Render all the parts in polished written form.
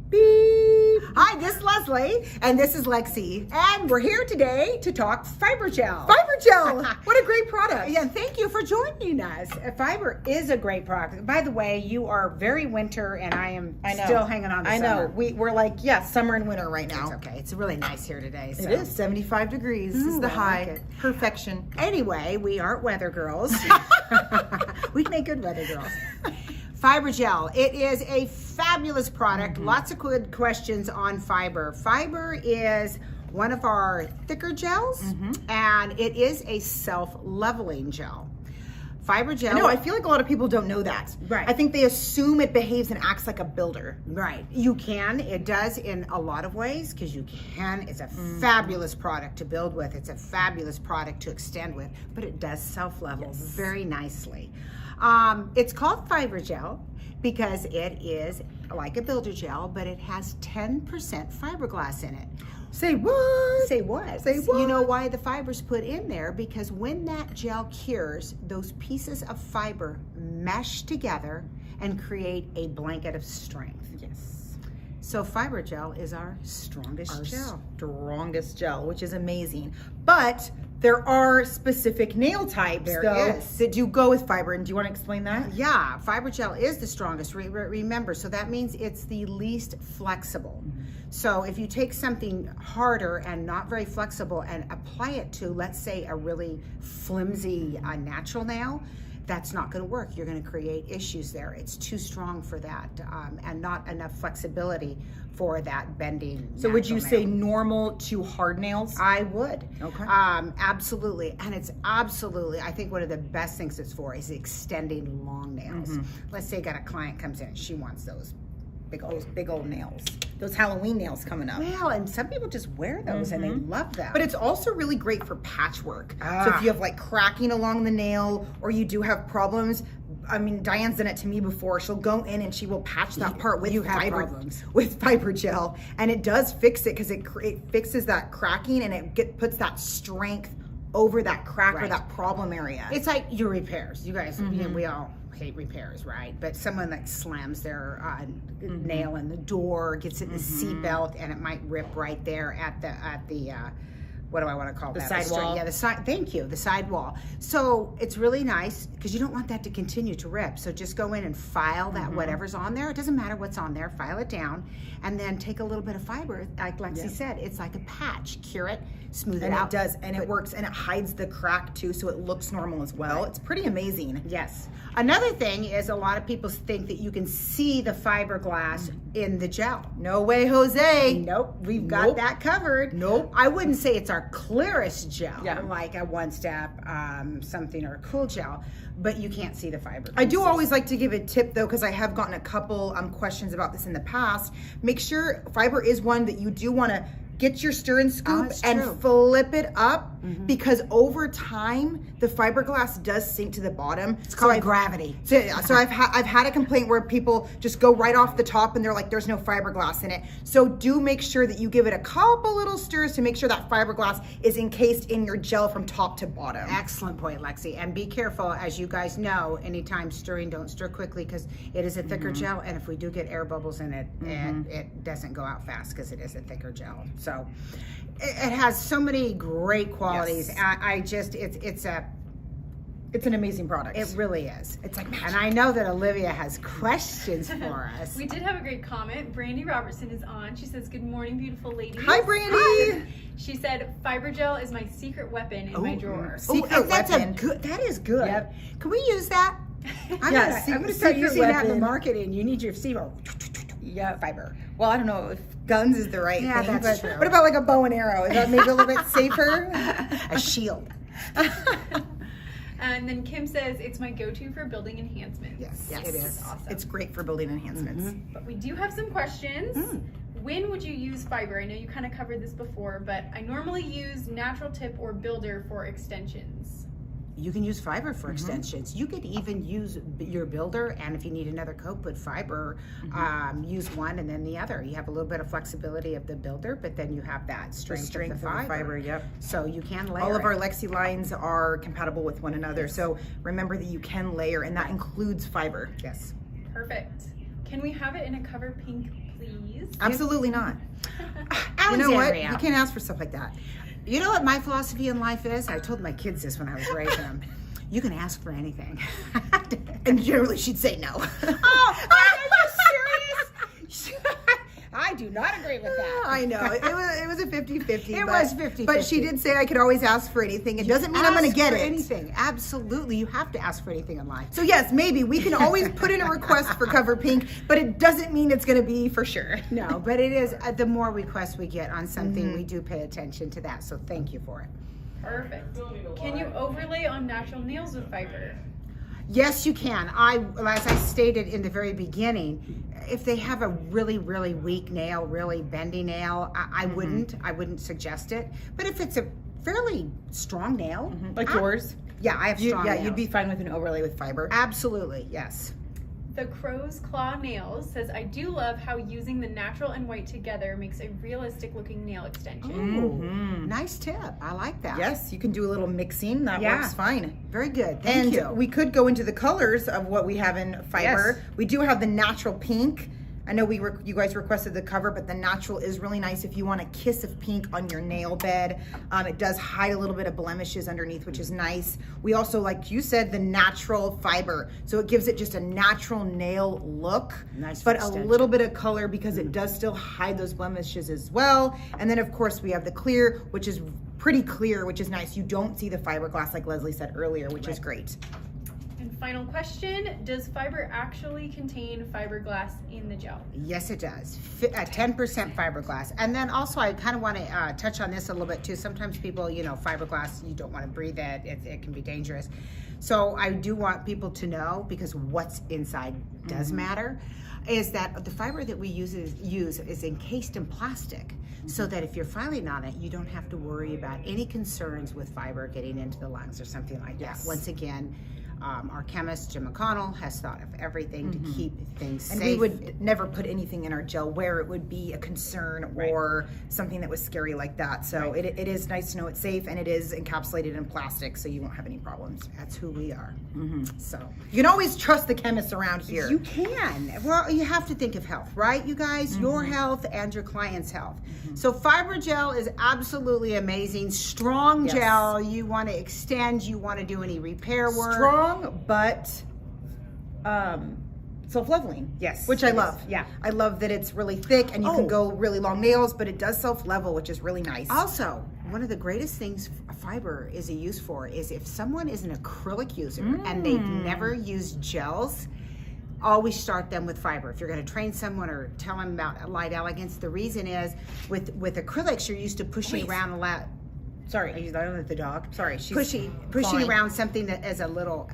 Beep. Hi, this is Leslie, And this is Lexy. and we're here today to talk fiber gel. Fiber gel. What a great product. Yeah, thank you for joining us. Fiber is a great product. By the way, you are very winter, and I am still hanging on to I know. summer. We're like, yeah, summer and winter right now. It's okay. It's really nice here today. So. It is 75 degrees. This is the I high. like it. Perfection. Anyway, we aren't weather girls. We make good weather girls. Fiber gel. It is a fabulous product. Lots of good questions on fiber. Fiber is one of our thicker gels, and it is a self-leveling gel. Fiber gel. No, I feel like a lot of people don't know that. Right. I think they assume it behaves and acts like a builder. Right. You can. It does in a lot of ways because you can. It's a fabulous product to build with. It's a fabulous product to extend with, but it does self-level very nicely. It's called fiber gel because it is like a builder gel, but it has 10% fiberglass in it. Say what? Say what? Say what? You know why the fiber's put in there? Because when that gel cures, those pieces of fiber mesh together and create a blanket of strength. Yes. So fiber gel is our strongest gel. Strongest gel, which is amazing. But there are specific nail types, There though, is. that do go with fiber. And do you want to explain that? Yeah, fiber gel is the strongest. Remember, so that means it's the least flexible. So if you take something harder and not very flexible and apply it to, let's say, a really flimsy natural nail, that's not going to work. You're going to create issues there. It's too strong for that, and not enough flexibility for that bending. So would you natural say nail. normal to hard nails? I would. Okay. Absolutely. And it's absolutely, I think one of the best things it's for is extending long nails. Let's say you got a client comes in and she wants those Big old nails. Those Halloween nails coming up. well, and some people just wear those and they love them. But it's also really great for patchwork. So Ah. if you have like cracking along the nail or you do have problems, I mean, Diane's done it to me before. She'll go in and she will patch that part with you have fiber problems. with fiber gel, and it does fix it because it fixes that cracking and it puts that strength over that crack or Right. that problem area. it's like your repairs. You guys, you know, we all hate repairs, right? But someone that slams their nail in the door, gets it in the seat belt, and it might rip right there at the what do I want to call that? sidewall. Yeah, the side. Thank you, the sidewall. So it's really nice because you don't want that to continue to rip. So just go in and file that whatever's on there. It doesn't matter what's on there. File it down, and then take a little bit of fiber, like Lexi said. It's like a patch. Cure it, smooth it and out. it does, and it works, and it hides the crack too, so it looks normal as well. It's pretty amazing. Yes. Another thing is a lot of people think that you can see the fiberglass in the gel. No way, Jose. Nope, we've got Nope. that covered. Nope. I wouldn't say it's our clearest gel, Yeah. like a One Step something or a Cool Gel, but you can't see the fiber. I do pieces. always like to give a tip though, because I have gotten a couple questions about this in the past. Make sure fiber is one that you do want to get your stir and scoop it's and true. flip it up, because over time the fiberglass does sink to the bottom. It's called gravity. So I've had a complaint where people just go right off the top and they're like, there's no fiberglass in it. So do make sure that you give it a couple little stirs to make sure that fiberglass is encased in your gel from top to bottom. Excellent point, Lexi. And be careful, as you guys know, anytime stirring, don't stir quickly because it is a thicker gel. And if we do get air bubbles in it, it doesn't go out fast because it is a thicker gel. So it has so many great qualities. Yes. It's an amazing product. It really is. It's like magic. And I know that Olivia has questions for us. We did have a great comment. Brandy Robertson is on. She says, "Good morning, beautiful ladies." Hi, Brandy. She said, "Fiber gel is my secret weapon in my drawer." Secret that's weapon. that is good. Yep. Can we use that? I'm Yeah, gonna start secret using that in the weapon. marketing. You need your SEMO. Yeah. Fiber. Well, I don't know if guns is the right Yeah, thing, that's but true. what about like a bow and arrow? Is that maybe a little bit safer? A shield. And then Kim says, "It's my go-to for building enhancements." Yes, Yes. it is. Awesome. It's great for building enhancements. But we do have some questions. When would you use fiber? I know you kind of covered this before, but I normally use natural tip or builder for extensions. You can use fiber for extensions. You could even use your builder, and if you need another coat, put fiber. Use one and then the other. You have a little bit of flexibility of the builder, but then you have that strength, of the fiber. Yep. So you can layer All of it. our Lexy lines are compatible with one another, so remember that you can layer, and that includes fiber. Yes. Perfect. Can we have it in a cover pink please. Absolutely not. You know what? Alexandria. You can't ask for stuff like that. You know what my philosophy in life is? I told my kids this when I was raising them. You can ask for anything. And generally she'd say no. Oh, are you serious? I do not agree with that. I know. It was a 50-50. It was 50-50. But she did say I could always ask for anything. It doesn't mean I'm going to get Ask for it. anything. Absolutely. You have to ask for anything in life. So yes, maybe we can always put in a request for cover pink, but it doesn't mean it's going to be for sure. No, but it is, the more requests we get on something, we do pay attention to that. So thank you for it. Perfect. Can you overlay on natural nails with fiber? Yes, you can. As I stated in the very beginning, if they have a really, really weak nail, really bendy nail, I wouldn't suggest it. But if it's a fairly strong nail, Like yours? yeah, I have strong nails. You'd be fine with an overlay with fiber. Absolutely, yes. The Crow's Claw Nails says, I do love how using the natural and white together makes a realistic looking nail extension. Ooh, nice tip. I like that. Yes, you can do a little mixing. That Yeah. works fine. Very good. Thank you. We could go into the colors of what we have in fiber. Yes. We do have the natural pink. I know you guys requested the cover, but the natural is really nice if you want a kiss of pink on your nail bed. It does hide a little bit of blemishes underneath, which is nice. We also, like you said, the natural fiber. So it gives it just a natural nail look, Nice but a extension. little bit of color because it does still hide those blemishes as well. And then of course we have the clear, which is pretty clear, which is nice. You don't see the fiberglass like Lezlie said earlier, which is great. And final question, does fiber actually contain fiberglass in the gel? Yes, it does. 10% fiberglass. And then also, I kind of want to touch on this a little bit too. Sometimes people, fiberglass, you don't want to breathe it. It can be dangerous. So I do want people to know, because what's inside does matter, is that the fiber that we use is encased in plastic. So that if you're filing on it, you don't have to worry about any concerns with fiber getting into the lungs or something like that. Once again, our chemist, Jim McConnell, has thought of everything to keep things safe. And we would never put anything in our gel where it would be a concern or something that was scary like that. So it is nice to know it's safe, and it is encapsulated in plastic, so you won't have any problems. That's who we are. So You can always trust the chemists around here. you can. Well, you have to think of health, right, you guys? Your health and your client's health. So fiber gel is absolutely amazing. Strong Yes. gel. You want to extend. You want to do any repair work. Strong, but self-leveling. Yes, Which I it is. love. Yeah. I love that it's really thick and you can go really long nails, but it does self-level, which is really nice. Also, one of the greatest things fiber is a use for is if someone is an acrylic user and they've never used gels, always start them with fiber. If you're going to train someone or tell them about light elegance, the reason is with acrylics, you're used to pushing around a lot. Sorry. I don't know the dog. Sorry, she's pushing clawing. around something that is a little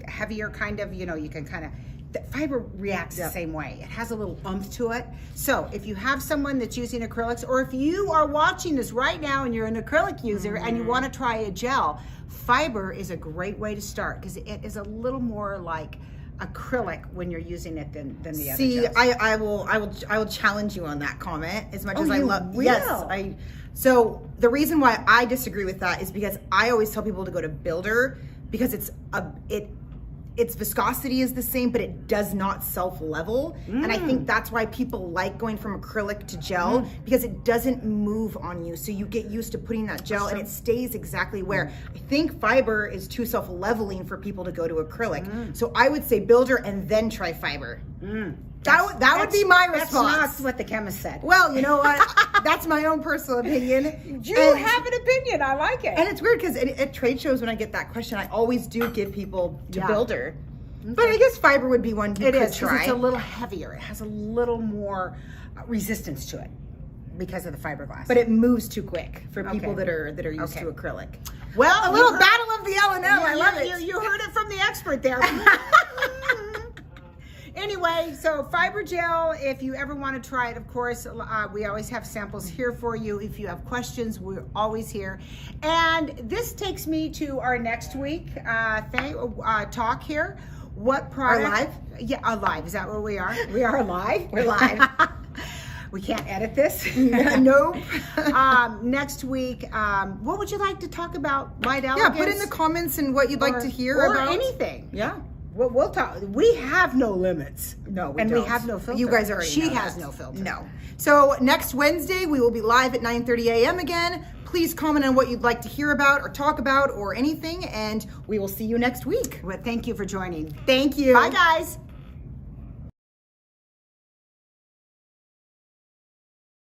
heavier, kind of. You can kind of. The fiber reacts the same way. It has a little oomph to it. So if you have someone that's using acrylics, or if you are watching this right now and you're an acrylic user and you want to try a gel, fiber is a great way to start because it is a little more like acrylic when you're using it than the other See, gels. I will challenge you on that comment as much as I you love. will? Yes, so the reason why I disagree with that is because I always tell people to go to Builder because its viscosity is the same, but it does not self-level. And I think that's why people like going from acrylic to gel because it doesn't move on you. So you get used to putting that gel and it stays exactly where. I think fiber is too self-leveling for people to go to acrylic. So I would say Builder and then try fiber. That would be my response. That's not what the chemist said. Well, you know what? That's my own personal opinion. You And- have an opinion. I like it. and it's weird because at trade shows when I get that question, I always do give people to Yeah. Builder. But I guess fiber would be one you It could is because try. it's a little heavier. It has a little more resistance to it because of the fiberglass. but it moves too quick for people Okay. that are used Okay. to acrylic. well, A little battle of the L&M. I love it. You heard it from the expert there. Anyway, so fiber gel, if you ever want to try it, of course, we always have samples here for you. If you have questions, we're always here. And this takes me to our next week talk here. What product? live? Yeah, alive. Is that where we are? We are alive? We're live. We can't edit this. Nope. Next week, what would you like to talk about? Light Yeah, elegance? put in the comments and what you'd like to hear or about. anything. Yeah. we'll talk. We have no limits. No, we and don't. we have no filter. You guys already She know has that. no filter. No. So next Wednesday, we will be live at 9:30 a.m. again. Please comment on what you'd like to hear about or talk about or anything, and we will see you next week. Well, thank you for joining. Thank you. Bye, guys.